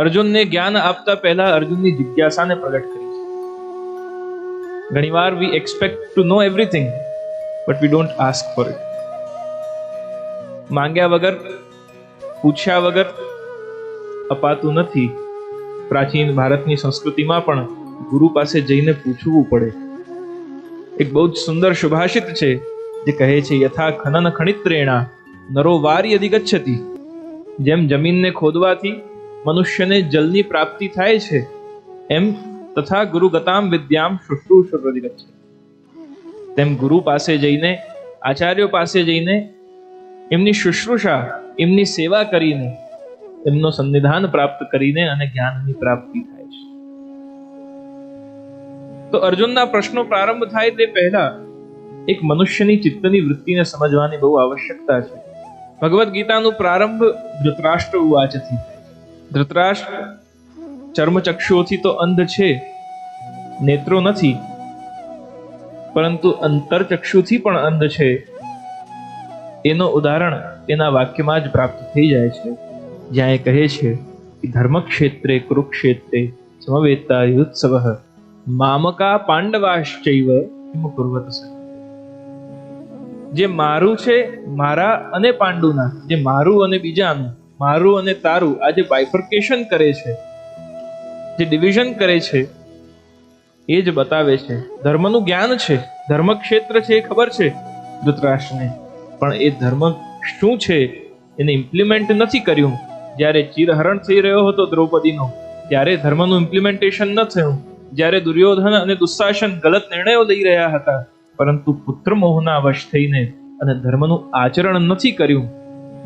અર્જુનને જ્ઞાન આપતા પહેલા અર્જુનની જિજ્ઞાસાને પ્રગટ કરી છે. ઘણીવાર we expect to know everything but we don't ask for it. માંગ્યા વગર, પૂછ્યા વગર અપાતું નથી. પ્રાચીન ભારતની સંસ્કૃતિમાં પણ ગુરુ પાસે જઈને પૂછવું પડે. એક બહુ જ સુંદર સુભાષિત છે જે કહે છે, યથા ખનન ખણિત્રેણા નરો વાર્ય અધિગચ્છતિ. જેમ જમીનને ખોદવાથી મનુષ્યને જલની પ્રાપ્તિ થાય છે, એમ તથા ગુરુગતામ વિદ્યામ શુશ્રૂષુરધિગચ્છતિ. તેમ ગુરુ પાસે જઈને, આચાર્યો પાસે જઈને એમની શુશ્રૂષા, એમની સેવા કરીને, એમનો સન્નિધાન પ્રાપ્ત કરીને અને જ્ઞાનની પ્રાપ્તિ થાય છે. તો અર્જુનના પ્રશ્નો પ્રારંભ થાય તે પહેલા એક મનુષ્યની ચિત્તની વૃત્તિને સમજવાની બહુ આવશ્યકતા છે. ભગવદ્ ગીતાનું પ્રારંભ ધૃતરાષ્ટ્ર ઉવાચથી થાય. ધૃતરાષ્ટ્ર ચર્મચક્ષુઓથી તો અંધ છે, નેત્રો નથી, પરંતુ અંતરચક્ષુથી પણ અંધ છે. એનો ઉદાહરણ એના વાક્યમાં જ પ્રાપ્ત થઈ જાય છે, જ્યાં એ કહે છે કે ધર્મક્ષેત્રે કુરુક્ષેત્રે સમવેતા યુત્સવઃ મામકા પાંડવાશ્ચૈવ કિમ કુર્વત સઃ. જે મારું છે, મારા અને પાંડુના, જે મારું અને બીજાનું, મારું અને તારું, આ જે બાયફર્કેશન કરે છે, જે ડિવિઝન કરે છે, એ જ બતાવે છે. ધર્મનું જ્ઞાન છે, ધર્મક્ષેત્ર છે એ ખબર છે ધૃતરાષ્ટ્રને, પણ એ ધર્મ શું છે એને ઇમ્પ્લિમેન્ટ નથી કર્યું. જ્યારે ચીરહરણ થઈ રહ્યો હતો દ્રૌપદીનો, ત્યારે ધર્મનું ઇમ્પ્લિમેન્ટેશન ન થયું. જ્યારે દુર્યોધન અને દુશાસન ગલત નિર્ણયો લઈ રહ્યા હતા, પરંતુ પુત્ર મોહના વશ થઈને અને ધર્મનું આચરણ નથી કર્યું,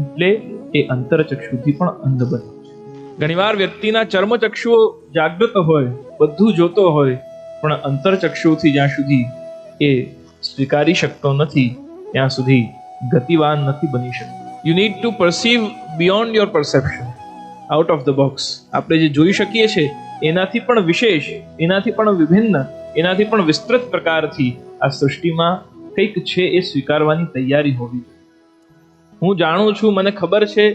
એટલે એ અંતરચક્ષુથી પણ અંધ બન્યો છે. ઘણીવાર વ્યક્તિના ચર્મચક્ષુઓ જાગૃત હોય, બધું જોતો હોય, પણ અંતરચક્ષુથી જ્યાં સુધી એ સ્વીકારી શકતો નથી, ત્યાં સુધી ગતિવાન નથી બની શકતો. You need to perceive beyond your perception, out of the box. આપણે જે જોઈ શકીએ છીએ એનાથી પણ વિશેષ, એનાથી પણ વિભિન્ન, એનાથી પણ વિસ્તૃત પ્રકારથી આ સૃષ્ટિમાં કંઈક છે એ સ્વીકારવાની તૈયારી હોવી. હું જાણું છું, મને ખબર છે,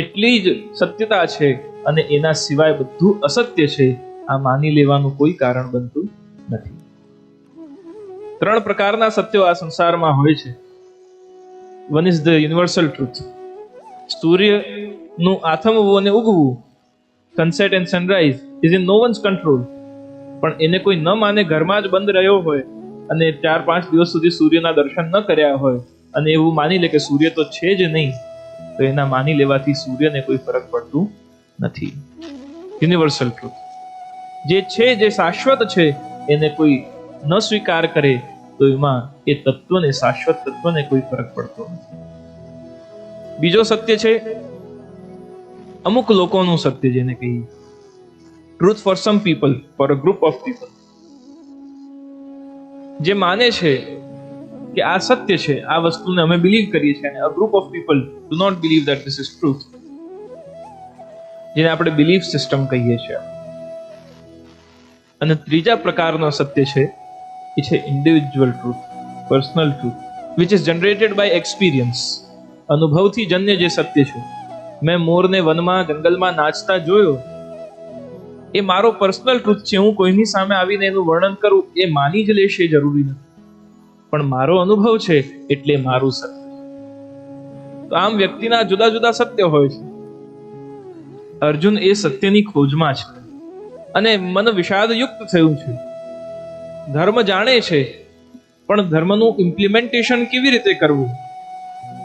એટલી જ સત્યતા છે અને એના સિવાય બધું અસત્ય છે, આ માની લેવાનું કોઈ કારણ બનતું નથી. 3 પ્રકારના સત્યો આ સંસારમાં હોય છે. One is the universal truth. સૂર્યનું આથમવું અને ઉગવું, sunset and sunrise is in no one's control. પણ એને કોઈ ન માને, ઘરમાં જ બંધ રહ્યો હોય અને 4-5 દિવસ સુધી સૂર્યના દર્શન ન કર્યા હોય અને એવું માની લે કે સૂર્ય તો છે જ નહીં, તો એના માની લેવાથી સૂર્યને કોઈ ફરક પડતું નથી. યુનિવર્સલ ટ્રુથ જે છે, જે શાશ્વત છે, એને કોઈ ન સ્વીકાર કરે તો એમાં એ તત્વને, શાશ્વત તત્વને કોઈ ફરક પડતો નથી. બીજો સત્ય છે અમુક લોકોનું સત્ય, જેને કહીએ truth for some people, for a group of people. જે માને છે કે આ સત્ય છે, આ વસ્તુને અમે બિલીવ કરીએ છીએ, અને a group of people do not believe that this is truth, જેને આપણે બિલીફ સિસ્ટમ કહીએ છીએ. અને ત્રીજા પ્રકારનો સત્ય છે એ છે individual truth, personal truth, which is generated by experience. અનુભવથી જન્ય જે સત્ય છે. મેં મોરને વનમાં, જંગલમાં નાચતા જોયો, એ મારો પર્સનલ ટ્રુથ છે. હું કોઈની સામે આવીને એનું વર્ણન કરું, એ માની જ લેશે જરૂરી નથી, પણ મારો અનુભવ છે એટલે મારું સત્ય. તો આમ વ્યક્તિના જુદા જુદા સત્ય હોય છે. અર્જુન એ સત્યની ખોજમાં છે અને મન વિષાદયુક્ત થયું છે. ધર્મ જાણે છે, પણ ધર્મનું ઇમ્પ્લિમેન્ટેશન કેવી રીતે કરવું?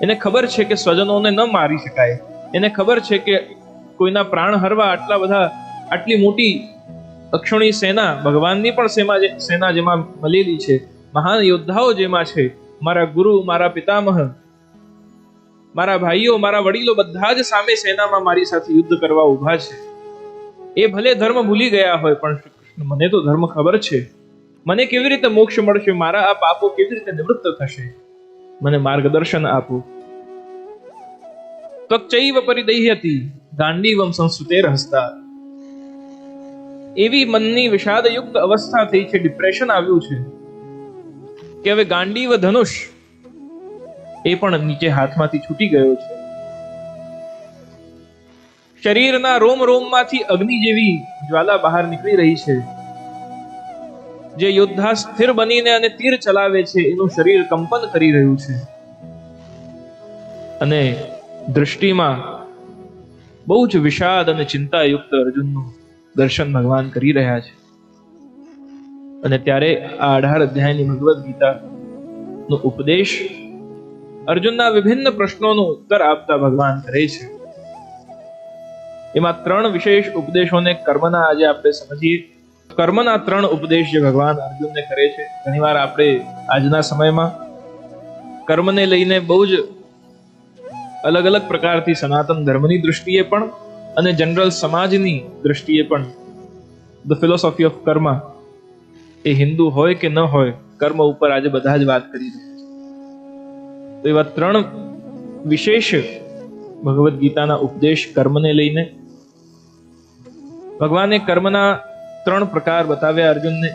એને ખબર છે કે સ્વજનોને ન મારી શકાય, એને ખબર છે કે કોઈના પ્રાણ હરવા આટલી મોટી અક્ષોણી સેના, ભગવાનની પણ સેના જેમાં મળેલી છે, મહાન યોદ્ધાઓ જેમાં છે, મારા ગુરુ, મારા પિતામહ, મારા ભાઈઓ, મારા વડીલો બધા જ સામે સેનામાં મારી સાથે યુદ્ધ કરવા ઊભા છે. એ ભલે ધર્મ ભૂલી ગયા હોય, પણ શ્રી કૃષ્ણ, મને તો ધર્મ ખબર છે. મને કેવી રીતે મોક્ષ મળશે, મારા આ પાપો કેવી રીતે નિવૃત્ત થશે, મને માર્ગદર્શન આપો. ત્વક્ચૈવ પરિદહ્યતિ ગાંડીવમ સંસ્કૃતેર હસ્તા. એવી મનની વિષાદયુક્ત અવસ્થા થઈ છે, ડિપ્રેશન આવ્યું છે કે હવે ગાંડીવ ધનુષ એ પણ નીચે હાથમાંથી છૂટી ગયો છે. શરીરના રોમ રોમમાંથી અગ્નિ જેવી જ્વાલા બહાર નીકળી રહી છે. જે યોદ્ધા સ્થિર બનીને અને તીર ચલાવે છે એનું શરીર કંપન કરી રહ્યું છે. અને દૃષ્ટિમાં બહુ જ વિષાદ અને ચિંતાયુક્ત અર્જુનનું દર્શન ભગવાન કરી રહ્યા છે. અને ત્યારે આ 18 અધ્યાયની ભગવદ્ ગીતા નો ઉપદેશ અર્જુનના વિભિન્ન પ્રશ્નોનો ઉત્તર આપતા ભગવાન કરે છે. એમાં 3 વિશેષ ઉપદેશોને કર્મના આજે આપણે સમજીએ. કર્મના 3 ઉપદેશ જે ભગવાન અર્જુનને કરે છે. ઘણીવાર આપણે આજના સમયમાં કર્મને લઈને બહુ જ અલગ અલગ પ્રકારથી સનાતન ધર્મની દૃષ્ટિએ પણ અને જનરલ સમાજની દૃષ્ટિએ પણ ધ ફિલોસોફી ઓફ કર્મ, એ હિન્દુ હોય કે ન હોય, કર્મ ઉપર આજે બધા જ વાત કરી રહ્યા છે. તો એવા 3 વિશેષ ભગવદ્ ગીતાના ઉપદેશ કર્મને લઈને ભગવાને કર્મના 3 પ્રકાર બતાવ્યા અર્જુનને.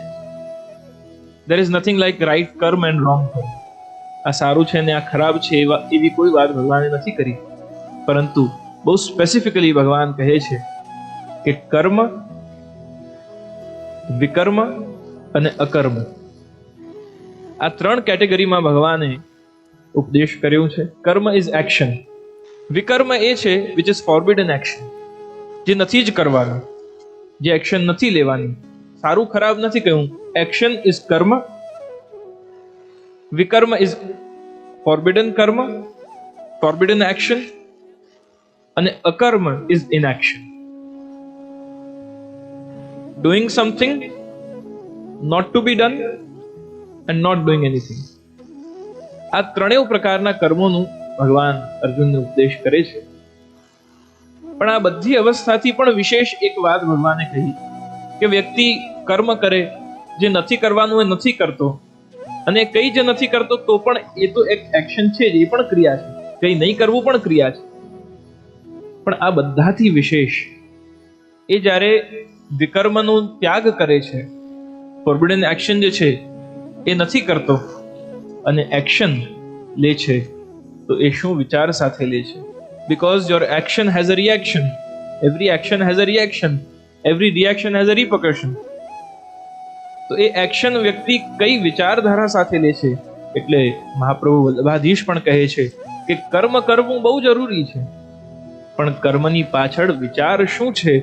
there is nothing like right કર્મ and wrong કર્મ. આ સારું છે ને આ ખરાબ છે એવી કોઈ વાત ભગવાને નથી કરી, પરંતુ બહુ સ્પેસિફિકલી ભગવાન કહે છે કે કર્મ, વિકર્મ અને અકર્મ, આ 3 કેટેગરીમાં ભગવાને ઉપદેશ કર્યો છે. કર્મ ઇઝ એક્શન. વિકર્મ એ છે વિચ ઇઝ ફોરબિડન એક્શન, જે નથી જ કરવાનું, જે એક્શન નથી લેવાની. સારું ખરાબ નથી કહ્યું, action is karma. Vikarma is forbidden karma, forbidden action, અને akarma is inaction. Doing something, not to be done, and not doing anything. આ 3 પ્રકારના કર્મોનું ભગવાન અર્જુનને ઉપદેશ કરે છે. પણ આ બધી અવસ્થાથી પણ વિશેષ એક વાત ભગવાને કહી કે વ્યક્તિ કર્મ કરે, જે નથી કરવાનું એ નથી કરતો, અને કઈ જે નથી કરતો તો પણ એ તો એક એક્શન છે, એ પણ ક્રિયા છે. કઈ નહીં કરવું પણ ક્રિયા છે. પણ આ બધાથી વિશેષ એ જ્યારે વિકર્મનો ત્યાગ કરે છે, ફોરબિડન એક્શન જે છે એ નથી કરતો અને એક્શન લે છે, તો એ શું વિચાર સાથે લે છે? Because your action has a reaction. Every action has a reaction. Every reaction has a repercussion. તો એ એક્શન વ્યક્તિ કઈ વિચારધારા સાથે લે છે? એટલે મહાપ્રભુ વલ્લભાધીશ પણ કહે છે કે કર્મ કરવું બહુ જરૂરી છે, પણ કર્મની પાછળ વિચાર શું છે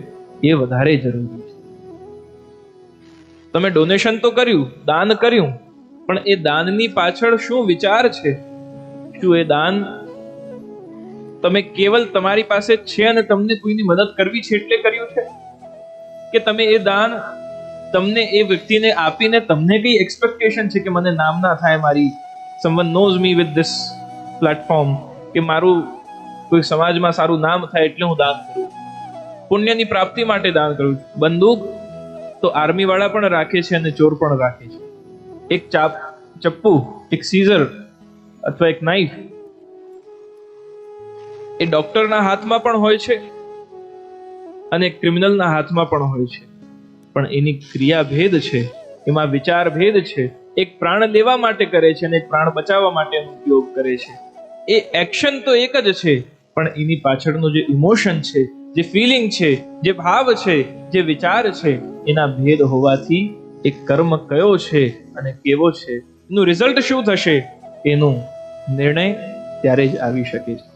એ વધારે જરૂરી છે. તમે ડોનેશન તો કર્યું, દાન કર્યું, પણ એ દાનની પાછળ શું વિચાર છે? શું એ દાન તમે કેવલ તમારી પાસે છે અને તમને કોઈની મદદ કરવી છે એટલે કર્યું છે, કે તમે એ દાન તમને એ વ્યક્તિને આપીને તમને કઈ એક્સપેક્ટેશન છે કે મને નામ ના થાય, મારી someone knows me with this platform, કે મારું કોઈ સમાજમાં સારું નામ થાય એટલે હું દાન કરું, પુણ્યની પ્રાપ્તિ માટે દાન કરું. બંદૂક તો આર્મી વાળા પણ રાખે છે અને ચોર પણ રાખે છે. એક ચપ્પુ, એક સીઝર અથવા એક નાઈફ એ ડોક્ટરના હાથમાં પણ હોય છે અને ક્રિમિનલના હાથમાં પણ હોય છે, પણ એની ક્રિયા ભેદ છે, એમાં વિચાર ભેદ છે. એક પ્રાણ લેવા માટે કરે છે અને એક પ્રાણ બચાવવા માટે ઉપયોગ કરે છે. એ એક્શન તો એક જ છે, પણ એની પાછળનું જે ઇમોશન છે, જે ફિલિંગ છે, જે ભાવ છે, જે વિચાર છે, એના ભેદ હોવાથી એ કર્મ કયો છે અને કેવો છે, એનું રિઝલ્ટ શું થશે, એનો નિર્ણય ત્યારે જ આવી શકે છે.